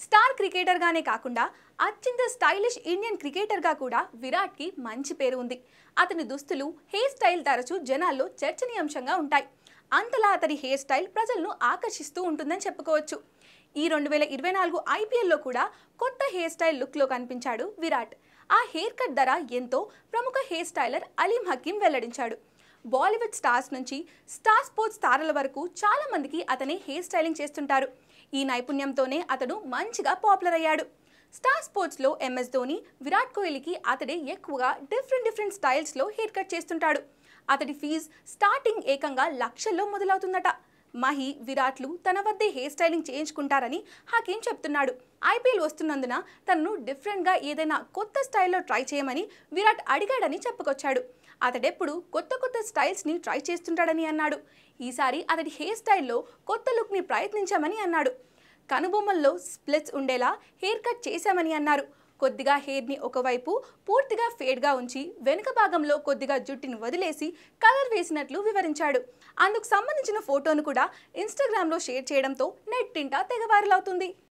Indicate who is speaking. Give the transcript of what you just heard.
Speaker 1: Star cricketer గానే కాకుండా అత్యంత స్టైలిష్ ఇండియన్ క్రికెటర్ గా కూడా విరాట్ కి మంచి పేరు ఉంది. అతని దుస్తులు, హెయిర్ స్టైల్ తరచూ జనాల్లో చర్చనీయాంశంగా ఉంటాయి. అంతలా అతని హెయిర్ స్టైల్ ప్రజలను ఆకర్షిస్తూ ఉంటుందని చెప్పుకోవచ్చు. ఈ 2024 ఐపీఎల్లో కూడా కొత్త హెయిర్ స్టైల్ లుక్ లో కనిపించాడు విరాట్. ఆ హెయిర్ కట్ ధర ఎంతో ప్రముఖ హెయిర్ స్టైలర్ అలీం హకీం వెల్లడించాడు. బాలీవుడ్ స్టార్స్ నుంచి స్టార్ స్పోర్ట్స్ తారల వరకు చాలా మందికి అతనే హెయిర్ స్టైలింగ్ చేస్తుంటారు. ఈ నైపుణ్యంతోనే అతడు మంచిగా పాపులర్ అయ్యాడు. స్టార్ స్పోర్ట్స్ లో ఎంఎస్ ధోని, విరాట్ కోహ్లీకి అతడే ఎక్కువగా డిఫరెంట్ స్టైల్స్ లో హెయిర్ కట్ చేస్తుంటాడు. అతడి ఫీజ్ స్టార్టింగ్ ఏకంగా లక్షల్లో మొదలవుతుందట. మహి, విరాట్లు తన వద్దే హెయిర్ స్టైలింగ్ చేయించుకుంటారని హకీం చెప్తున్నాడు. ఐపీఎల్ వస్తున్నందున తనను డిఫరెంట్గా ఏదైనా కొత్త స్టైల్లో ట్రై చేయమని విరాట్ అడిగాడని చెప్పుకొచ్చాడు. అతడెప్పుడు కొత్త స్టైల్స్ని ట్రై చేస్తుంటాడని అన్నాడు. ఈసారి అతడి హెయిర్ స్టైల్లో కొత్త లుక్ని ప్రయత్నించామని అన్నాడు. కనుబొమ్మల్లో స్ప్లిట్స్ ఉండేలా హెయిర్ కట్ చేశామని అన్నారు. కొద్దిగా హెయిర్ని ఒకవైపు పూర్తిగా ఫేడ్గా ఉంచి వెనుక భాగంలో కొద్దిగా జుట్టుని వదిలేసి కలర్ వేసినట్లు వివరించాడు. అందుకు సంబంధించిన ఫోటోను కూడా ఇన్స్టాగ్రామ్లో షేర్ చేయడంతో నెట్టింట తెగ వైరల్ అవుతుంది.